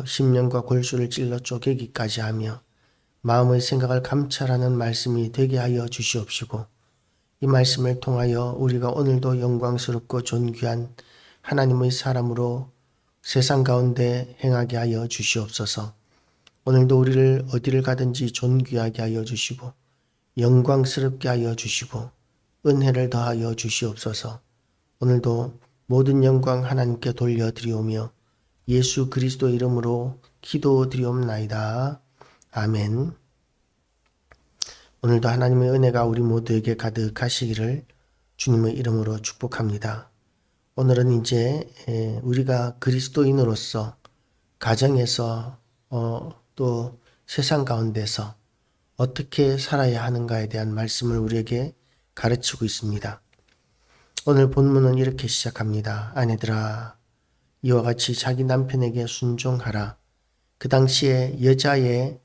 심령과 골수를 찔러 쪼개기까지 하며 마음의 생각을 감찰하는 말씀이 되게 하여 주시옵시고, 이 말씀을 통하여 우리가 오늘도 영광스럽고 존귀한 하나님의 사람으로 세상 가운데 행하게 하여 주시옵소서. 오늘도 우리를 어디를 가든지 존귀하게 하여 주시고 영광스럽게 하여 주시고 은혜를 더하여 주시옵소서. 오늘도 모든 영광 하나님께 돌려드리오며 예수 그리스도 이름으로 기도드리옵나이다. 아멘. 오늘도 하나님의 은혜가 우리 모두에게 가득하시기를 주님의 이름으로 축복합니다. 오늘은 이제 우리가 그리스도인으로서 가정에서 또 세상 가운데서 어떻게 살아야 하는가에 대한 말씀을 우리에게 가르치고 있습니다. 오늘 본문은 이렇게 시작합니다. 아내들아, 이와 같이 자기 남편에게 순종하라. 그 당시에 여자의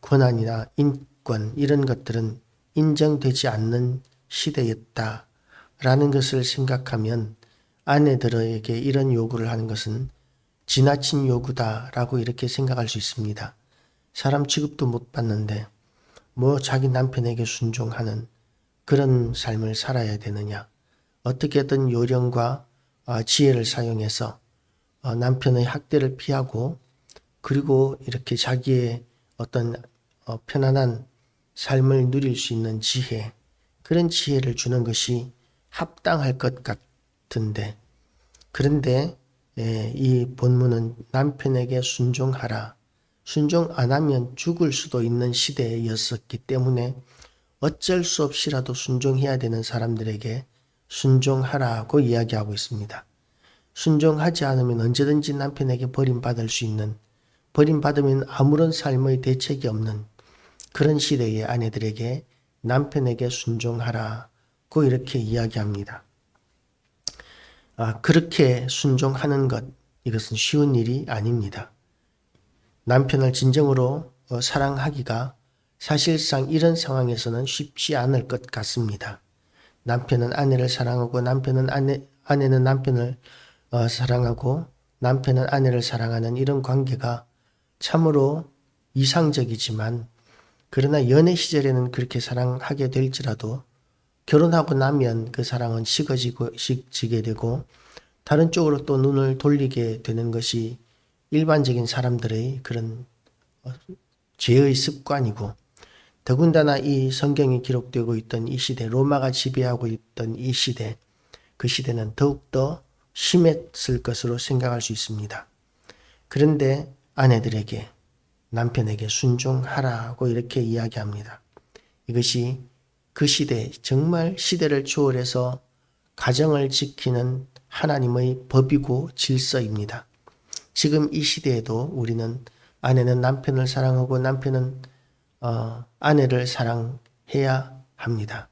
권한이나 인권 이런 것들은 인정되지 않는 시대였다라는 것을 생각하면 아내들에게 이런 요구를 하는 것은 지나친 요구다라고 이렇게 생각할 수 있습니다. 사람 취급도 못 받는데 자기 남편에게 순종하는 그런 삶을 살아야 되느냐. 어떻게든 요령과 지혜를 사용해서 남편의 학대를 피하고 그리고 이렇게 자기의 어떤 편안한 삶을 누릴 수 있는 지혜, 그런 지혜를 주는 것이 합당할 것 같은데, 그런데 이 본문은 남편에게 순종하라. 순종 안 하면 죽을 수도 있는 시대였었기 때문에 어쩔 수 없이라도 순종해야 되는 사람들에게 순종하라고 이야기하고 있습니다. 순종하지 않으면 언제든지 남편에게 버림받을 수 있는, 버림받으면 아무런 삶의 대책이 없는 그런 시대의 아내들에게 남편에게 순종하라고 이렇게 이야기합니다. 그렇게 순종하는 것, 이것은 쉬운 일이 아닙니다. 남편을 진정으로 사랑하기가 사실상 이런 상황에서는 쉽지 않을 것 같습니다. 남편은 아내를 사랑하고 아내는 남편을 사랑하고 남편은 아내를 사랑하는 이런 관계가 참으로 이상적이지만, 그러나 연애 시절에는 그렇게 사랑하게 될지라도 결혼하고 나면 그 사랑은 식어지게 되고 다른 쪽으로 또 눈을 돌리게 되는 것이 일반적인 사람들의 그런 죄의 습관이고, 더군다나 이 성경이 기록되고 있던 이 시대, 로마가 지배하고 있던 이 시대, 그 시대는 더욱더 심했을 것으로 생각할 수 있습니다. 그런데 아내들에게, 남편에게 순종하라고 이렇게 이야기합니다. 이것이 그 시대, 정말 시대를 초월해서 가정을 지키는 하나님의 법이고 질서입니다. 지금 이 시대에도 우리는 아내는 남편을 사랑하고 남편은 아내를 사랑해야 합니다.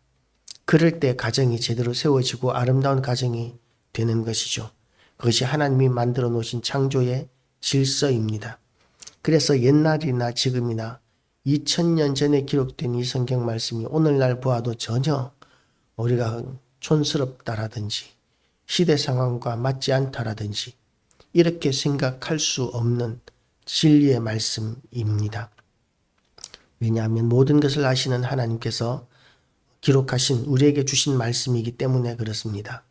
그럴 때 가정이 제대로 세워지고 아름다운 가정이 되는 것이죠. 그것이 하나님이 만들어 놓으신 창조의 질서입니다. 그래서 옛날이나 지금이나 2000년 전에 기록된 이 성경 말씀이 오늘날 보아도 전혀 우리가 촌스럽다라든지 시대 상황과 맞지 않다라든지 이렇게 생각할 수 없는 진리의 말씀입니다. 왜냐하면 모든 것을 아시는 하나님께서 기록하신, 우리에게 주신 말씀이기 때문에 그렇습니다.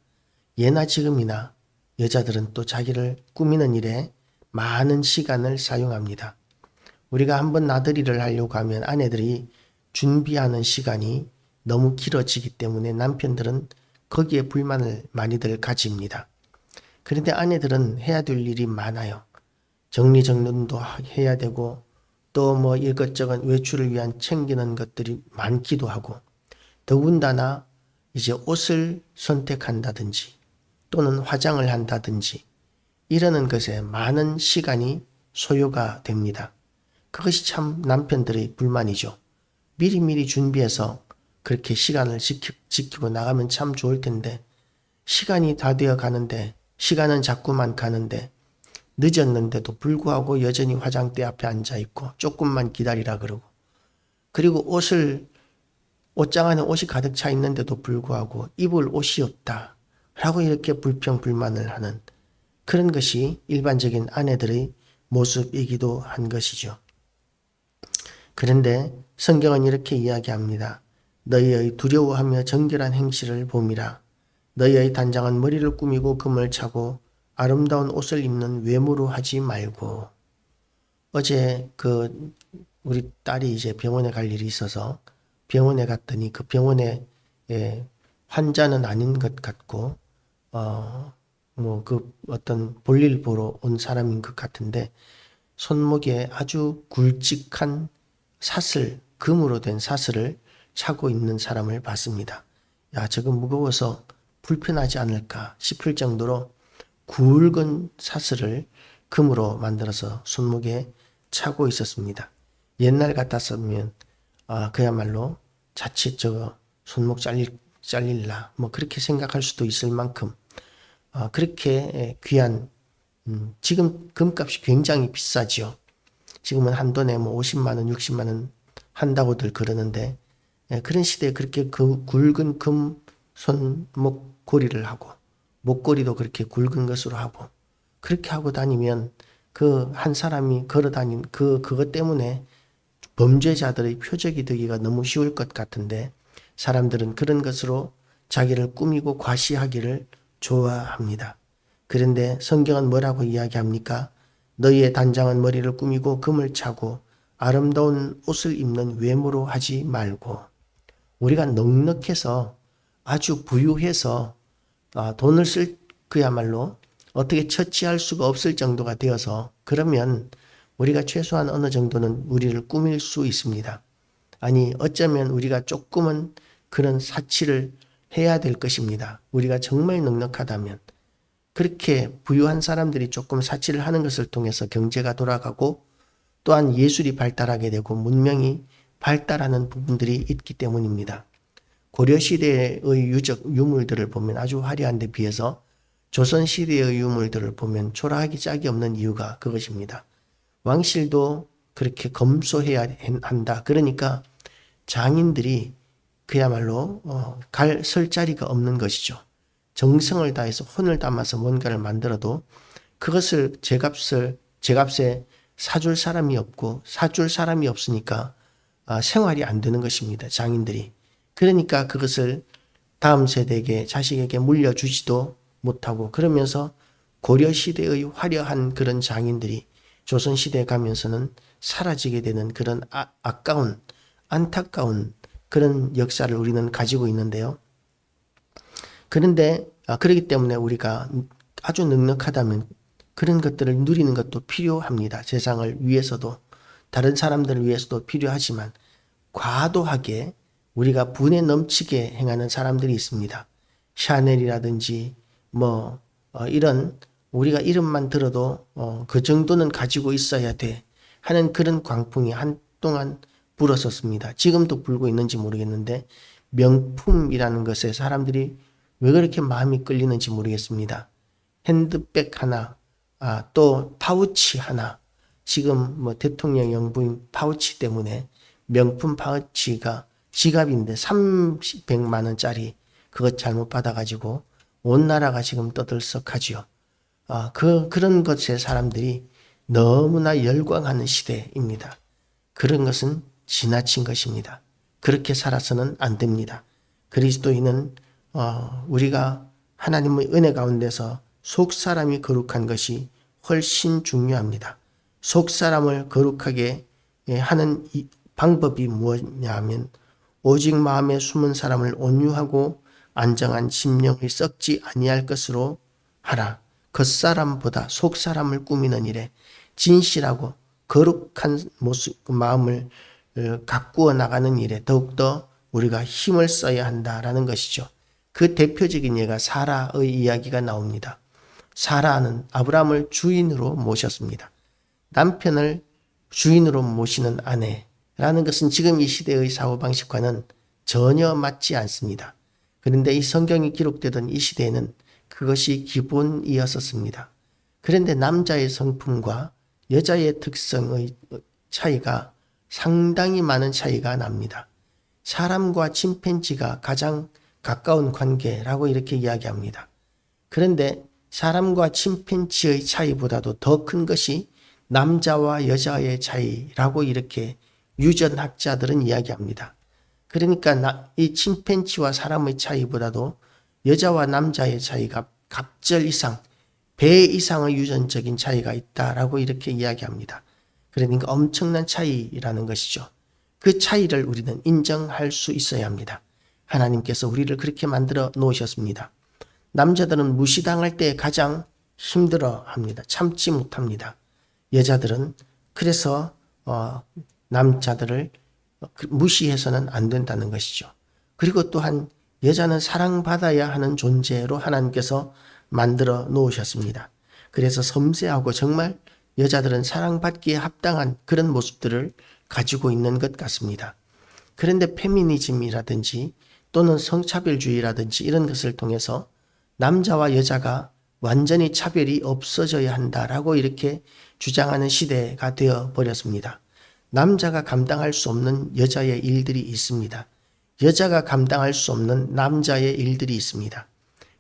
예나 지금이나 여자들은 또 자기를 꾸미는 일에 많은 시간을 사용합니다. 우리가 한번 나들이를 하려고 하면 아내들이 준비하는 시간이 너무 길어지기 때문에 남편들은 거기에 불만을 많이들 가집니다. 그런데 아내들은 해야 될 일이 많아요. 정리정돈도 해야 되고 또 이것저것 외출을 위한 챙기는 것들이 많기도 하고, 더군다나 이제 옷을 선택한다든지 또는 화장을 한다든지 이러는 것에 많은 시간이 소요가 됩니다. 그것이 참 남편들의 불만이죠. 미리미리 준비해서 그렇게 시간을 지키고 나가면 참 좋을 텐데, 시간이 다 되어 가는데, 시간은 자꾸만 가는데 늦었는데도 불구하고 여전히 화장대 앞에 앉아있고 조금만 기다리라 그러고, 그리고 옷장 안에 옷이 가득 차 있는데도 불구하고 입을 옷이 없다 라고 이렇게 불평불만을 하는 그런 것이 일반적인 아내들의 모습이기도 한 것이죠. 그런데 성경은 이렇게 이야기합니다. 너희의 두려워하며 정결한 행실을 봄이라. 너희의 단장은 머리를 꾸미고 금을 차고 아름다운 옷을 입는 외모로 하지 말고. 어제 우리 딸이 이제 병원에 갈 일이 있어서 병원에 갔더니 그 병원에 환자는 아닌 것 같고 어떤 볼일 보러 온 사람인 것 같은데 손목에 아주 굵직한 사슬, 금으로 된 사슬을 차고 있는 사람을 봤습니다. 야, 저거 무거워서 불편하지 않을까 싶을 정도로 굵은 사슬을 금으로 만들어서 손목에 차고 있었습니다. 옛날 같았으면 그야말로 자칫 저거 손목 잘릴라 뭐 그렇게 생각할 수도 있을 만큼 그렇게 귀한 지금 금값이 굉장히 비싸지요. 지금은 한 돈에 뭐 50만 원, 60만 원 한다고들 그러는데 그런 시대에 그렇게 굵은 금 손목 고리를 하고 목걸이도 그렇게 굵은 것으로 하고 그렇게 하고 다니면 그 한 사람이 걸어 다닌 그것 때문에 범죄자들의 표적이 되기가 너무 쉬울 것 같은데 사람들은 그런 것으로 자기를 꾸미고 과시하기를 좋아합니다. 그런데 성경은 뭐라고 이야기합니까? 너희의 단장은 머리를 꾸미고 금을 차고 아름다운 옷을 입는 외모로 하지 말고. 우리가 넉넉해서 아주 부유해서 돈을 쓸 그야말로 어떻게 처치할 수가 없을 정도가 되어서 그러면 우리가 최소한 어느 정도는 우리를 꾸밀 수 있습니다. 아니 어쩌면 우리가 조금은 그런 사치를 해야 될 것입니다. 우리가 정말 넉넉하다면 그렇게 부유한 사람들이 조금 사치를 하는 것을 통해서 경제가 돌아가고 또한 예술이 발달하게 되고 문명이 발달하는 부분들이 있기 때문입니다. 고려시대의 유물들을 보면 아주 화려한 데 비해서 조선시대의 유물들을 보면 초라하기 짝이 없는 이유가 그것입니다. 왕실도 그렇게 검소해야 한다. 그러니까 장인들이 그야말로 설 자리가 없는 것이죠. 정성을 다해서 혼을 담아서 뭔가를 만들어도 그것을 제값에 사줄 사람이 없고 사줄 사람이 없으니까 생활이 안 되는 것입니다. 장인들이. 그러니까 그것을 다음 세대에게 자식에게 물려주지도 못하고 그러면서 고려시대의 화려한 그런 장인들이 조선시대에 가면서는 사라지게 되는 그런 아까운 안타까운 그런 역사를 우리는 가지고 있는데요. 그런데 그렇기 때문에 우리가 아주 넉넉하다면 그런 것들을 누리는 것도 필요합니다. 세상을 위해서도 다른 사람들을 위해서도 필요하지만 과도하게 우리가 분에 넘치게 행하는 사람들이 있습니다. 샤넬이라든지 이런 우리가 이름만 들어도 그 정도는 가지고 있어야 돼 하는 그런 광풍이 한동안 불었었습니다. 지금도 불고 있는지 모르겠는데 명품이라는 것에 사람들이 왜 그렇게 마음이 끌리는지 모르겠습니다. 핸드백 하나, 또 파우치 하나, 지금 대통령 영부인 파우치 때문에 명품 파우치가 지갑인데 300만 원짜리 그것 잘못 받아가지고 온 나라가 지금 떠들썩하지요. 그런 것에 사람들이 너무나 열광하는 시대입니다. 그런 것은 지나친 것입니다. 그렇게 살아서는 안 됩니다. 그리스도인은 우리가 하나님의 은혜 가운데서 속사람이 거룩한 것이 훨씬 중요합니다. 속사람을 거룩하게 하는 방법이 무엇이냐 하면 오직 마음에 숨은 사람을 온유하고 안정한 심령이 썩지 아니할 것으로 하라. 겉사람보다 속사람을 꾸미는 일에 진실하고 거룩한 마음을 가꾸어 나가는 일에 더욱더 우리가 힘을 써야 한다라는 것이죠. 그 대표적인 예가 사라의 이야기가 나옵니다. 사라는 아브라함을 주인으로 모셨습니다. 남편을 주인으로 모시는 아내라는 것은 지금 이 시대의 사고방식과는 전혀 맞지 않습니다. 그런데 이 성경이 기록되던 이 시대에는 그것이 기본이었었습니다. 그런데 남자의 성품과 여자의 특성의 차이가 상당히 많은 차이가 납니다. 사람과 침팬지가 가장 가까운 관계라고 이렇게 이야기합니다. 그런데 사람과 침팬지의 차이보다도 더 큰 것이 남자와 여자의 차이라고 이렇게 유전학자들은 이야기합니다. 그러니까 이 침팬지와 사람의 차이보다도 여자와 남자의 차이가 갑절 이상, 배 이상의 유전적인 차이가 있다라고 이렇게 이야기합니다. 그러니까 엄청난 차이라는 것이죠. 그 차이를 우리는 인정할 수 있어야 합니다. 하나님께서 우리를 그렇게 만들어 놓으셨습니다. 남자들은 무시당할 때 가장 힘들어 합니다. 참지 못합니다. 여자들은 그래서 남자들을 무시해서는 안 된다는 것이죠. 그리고 또한 여자는 사랑받아야 하는 존재로 하나님께서 만들어 놓으셨습니다. 그래서 섬세하고 정말 여자들은 사랑받기에 합당한 그런 모습들을 가지고 있는 것 같습니다. 그런데 페미니즘이라든지 또는 성차별주의라든지 이런 것을 통해서 남자와 여자가 완전히 차별이 없어져야 한다라고 이렇게 주장하는 시대가 되어 버렸습니다. 남자가 감당할 수 없는 여자의 일들이 있습니다. 여자가 감당할 수 없는 남자의 일들이 있습니다.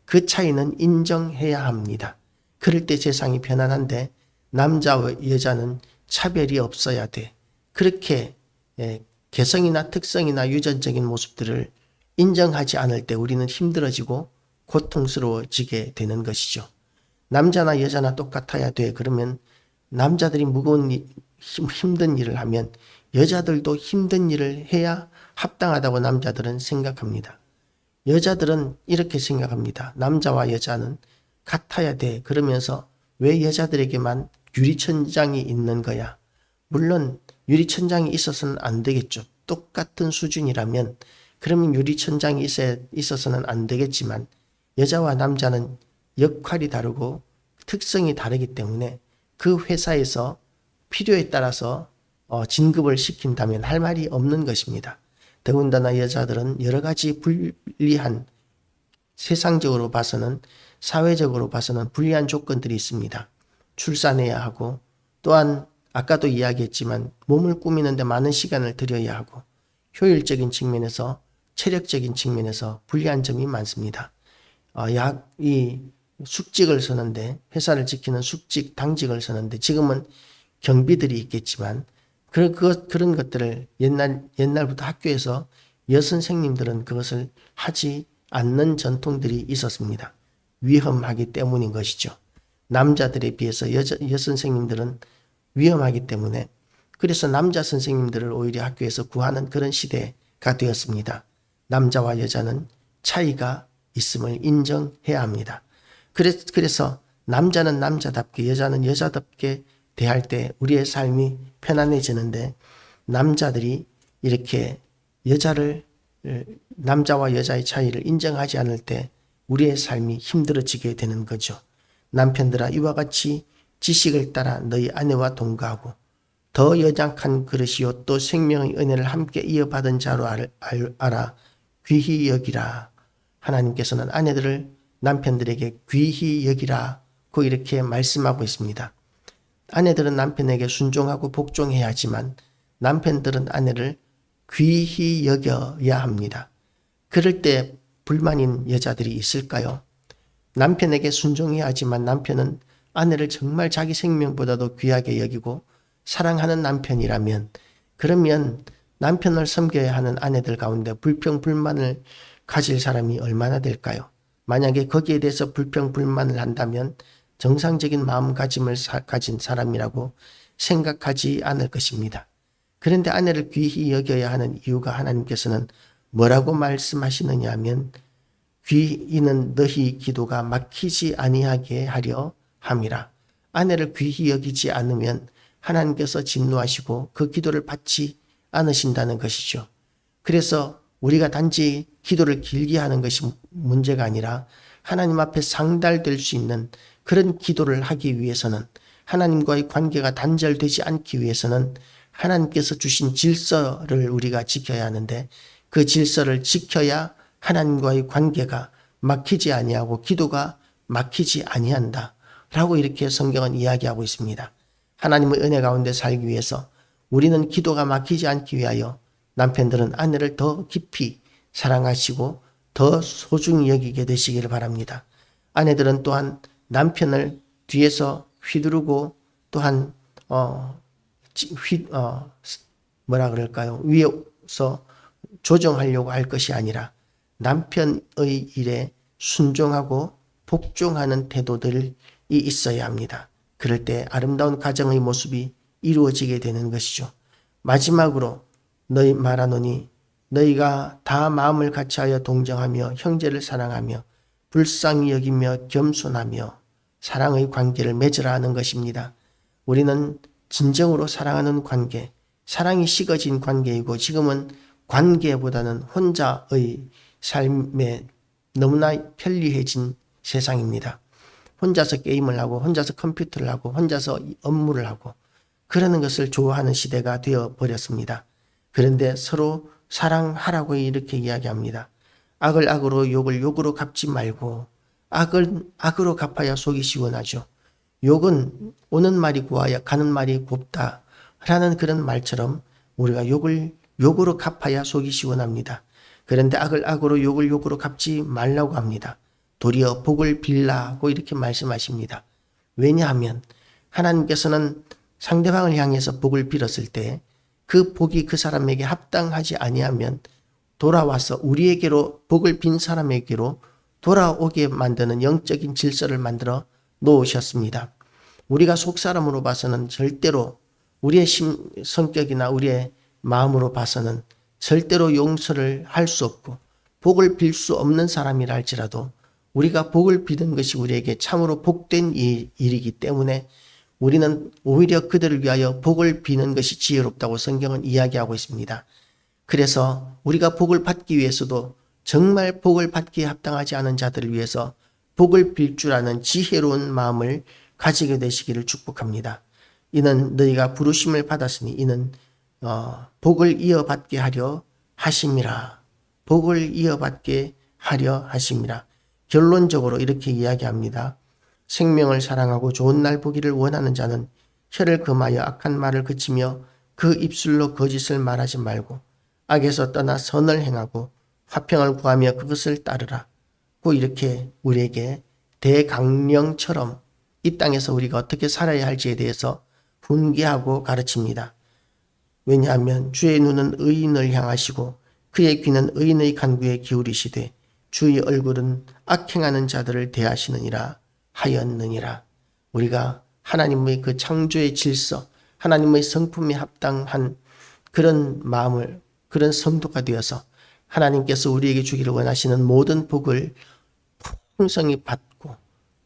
그 차이는 인정해야 합니다. 그럴 때 세상이 편안한데 남자와 여자는 차별이 없어야 돼. 그렇게 개성이나 특성이나 유전적인 모습들을 인정하지 않을 때 우리는 힘들어지고 고통스러워지게 되는 것이죠. 남자나 여자나 똑같아야 돼. 그러면 남자들이 무거운 힘든 일을 하면 여자들도 힘든 일을 해야 합당하다고 남자들은 생각합니다. 여자들은 이렇게 생각합니다. 남자와 여자는 같아야 돼. 그러면서 왜 여자들에게만 유리천장이 있는 거야? 물론 유리천장이 있어서는 안 되겠죠. 똑같은 수준이라면 그러면 유리천장이 있어서는 안 되겠지만 여자와 남자는 역할이 다르고 특성이 다르기 때문에 그 회사에서 필요에 따라서 진급을 시킨다면 할 말이 없는 것입니다. 더군다나 여자들은 여러 가지 불리한, 세상적으로 봐서는, 사회적으로 봐서는 불리한 조건들이 있습니다. 출산해야 하고, 또한 아까도 이야기했지만 몸을 꾸미는데 많은 시간을 들여야 하고, 효율적인 측면에서, 체력적인 측면에서 불리한 점이 많습니다. 이 숙직을 서는데, 회사를 지키는 숙직, 당직을 서는데 지금은 경비들이 있겠지만 그런 것들을 옛날부터 학교에서 여선생님들은 그것을 하지 않는 전통들이 있었습니다. 위험하기 때문인 것이죠. 남자들에 비해서 여선생님들은 위험하기 때문에 그래서 남자 선생님들을 오히려 학교에서 구하는 그런 시대가 되었습니다. 남자와 여자는 차이가 있음을 인정해야 합니다. 그래서 남자는 남자답게 여자는 여자답게 대할 때 우리의 삶이 편안해지는데 남자들이 이렇게 남자와 여자의 차이를 인정하지 않을 때 우리의 삶이 힘들어지게 되는 거죠. 남편들아 이와 같이 지식을 따라 너희 아내와 동거하고 더 연약한 그릇이요 또 생명의 은혜를 함께 이어받은 자로 알아 귀히 여기라. 하나님께서는 아내들을 남편들에게 귀히 여기라고 이렇게 말씀하고 있습니다. 아내들은 남편에게 순종하고 복종해야 하지만 남편들은 아내를 귀히 여겨야 합니다. 그럴 때 불만인 여자들이 있을까요? 남편에게 순종해야 하지만 남편은 아내를 정말 자기 생명보다도 귀하게 여기고 사랑하는 남편이라면 그러면 남편을 섬겨야 하는 아내들 가운데 불평불만을 가질 사람이 얼마나 될까요? 만약에 거기에 대해서 불평불만을 한다면 정상적인 마음가짐을 가진 사람이라고 생각하지 않을 것입니다. 그런데 아내를 귀히 여겨야 하는 이유가 하나님께서는 뭐라고 말씀하시느냐 하면 이는 너희 기도가 막히지 아니하게 하려 함이라. 아내를 귀히 여기지 않으면 하나님께서 진노하시고 그 기도를 받지 않으신다는 것이죠. 그래서 우리가 단지 기도를 길게 하는 것이 문제가 아니라 하나님 앞에 상달될 수 있는 그런 기도를 하기 위해서는 하나님과의 관계가 단절되지 않기 위해서는 하나님께서 주신 질서를 우리가 지켜야 하는데 그 질서를 지켜야 하나님과의 관계가 막히지 아니하고 기도가 막히지 아니한다 라고 이렇게 성경은 이야기하고 있습니다. 하나님의 은혜 가운데 살기 위해서 우리는 기도가 막히지 않기 위하여 남편들은 아내를 더 깊이 사랑하시고 더 소중히 여기게 되시기를 바랍니다. 아내들은 또한 남편을 뒤에서 휘두르고 또한 뭐라 그럴까요? 위에서 조정하려고 할 것이 아니라 남편의 일에 순종하고 복종하는 태도들이 있어야 합니다. 그럴 때 아름다운 가정의 모습이 이루어지게 되는 것이죠. 마지막으로 너희 말하노니 너희가 다 마음을 같이하여 동정하며 형제를 사랑하며 불쌍히 여기며 겸손하며 사랑의 관계를 맺으라 하는 것입니다. 우리는 진정으로 사랑하는 관계, 사랑이 식어진 관계이고 지금은 관계보다는 혼자의 삶에 너무나 편리해진 세상입니다. 혼자서 게임을 하고 혼자서 컴퓨터를 하고 혼자서 업무를 하고 그러는 것을 좋아하는 시대가 되어버렸습니다. 그런데 서로 사랑하라고 이렇게 이야기합니다. 악을 악으로 욕을 욕으로 갚지 말고 악을 악으로 갚아야 속이 시원하죠. 욕은 오는 말이 고와야 가는 말이 곱다 라는 그런 말처럼 우리가 욕을 욕으로 갚아야 속이 시원합니다. 그런데 악을 악으로 욕을 욕으로 갚지 말라고 합니다. 도리어 복을 빌라고 이렇게 말씀하십니다. 왜냐하면 하나님께서는 상대방을 향해서 복을 빌었을 때 그 복이 그 사람에게 합당하지 아니하면 돌아와서 우리에게로 복을 빈 사람에게로 돌아오게 만드는 영적인 질서를 만들어 놓으셨습니다. 우리가 속사람으로 봐서는 절대로 우리의 성격이나 우리의 마음으로 봐서는 절대로 용서를 할 수 없고 복을 빌 수 없는 사람이라 할지라도 우리가 복을 비는 것이 우리에게 참으로 복된 일이기 때문에 우리는 오히려 그들을 위하여 복을 비는 것이 지혜롭다고 성경은 이야기하고 있습니다. 그래서 우리가 복을 받기 위해서도 정말 복을 받기에 합당하지 않은 자들을 위해서 복을 빌 줄 아는 지혜로운 마음을 가지게 되시기를 축복합니다. 이는 너희가 부르심을 받았으니 이는 복을 이어받게 하려 하심이라. 복을 이어받게 하려 하심이라. 결론적으로 이렇게 이야기합니다. 생명을 사랑하고 좋은 날 보기를 원하는 자는 혀를 금하여 악한 말을 그치며 그 입술로 거짓을 말하지 말고 악에서 떠나 선을 행하고 화평을 구하며 그것을 따르라. 고 이렇게 우리에게 대강령처럼 이 땅에서 우리가 어떻게 살아야 할지에 대해서 훈계하고 가르칩니다. 왜냐하면 주의 눈은 의인을 향하시고 그의 귀는 의인의 간구에 기울이시되 주의 얼굴은 악행하는 자들을 대하시느니라 하였느니라. 우리가 하나님의 그 창조의 질서, 하나님의 성품에 합당한 그런 마음을, 그런 성도가 되어서 하나님께서 우리에게 주기를 원하시는 모든 복을 풍성히 받고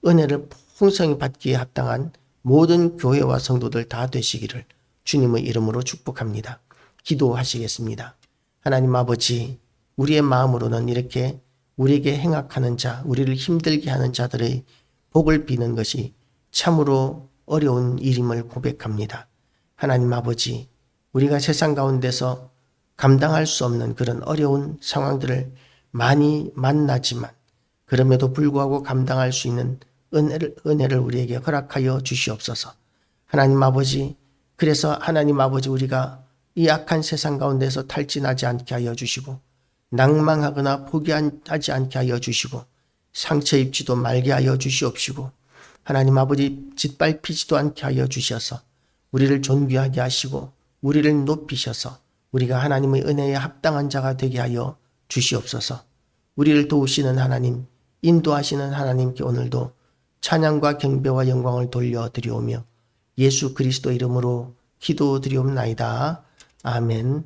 은혜를 풍성히 받기에 합당한 모든 교회와 성도들 다 되시기를 주님의 이름으로 축복합니다. 기도하시겠습니다. 하나님 아버지, 우리의 마음으로는 이렇게 우리에게 행악하는 자, 우리를 힘들게 하는 자들의 복을 비는 것이 참으로 어려운 일임을 고백합니다. 하나님 아버지, 우리가 세상 가운데서 감당할 수 없는 그런 어려운 상황들을 많이 만나지만 그럼에도 불구하고 감당할 수 있는 은혜를 우리에게 허락하여 주시옵소서. 하나님 아버지, 그래서 하나님 아버지 우리가 이 악한 세상 가운데서 탈진하지 않게 하여 주시고 낭망하거나 포기하지 않게 하여 주시고 상처 입지도 말게 하여 주시옵시고 하나님 아버지 짓밟히지도 않게 하여 주셔서 우리를 존귀하게 하시고 우리를 높이셔서 우리가 하나님의 은혜에 합당한 자가 되게 하여 주시옵소서. 우리를 도우시는 하나님, 인도하시는 하나님께 오늘도 찬양과 경배와 영광을 돌려드리오며 예수 그리스도 이름으로 기도드리옵나이다. 아멘.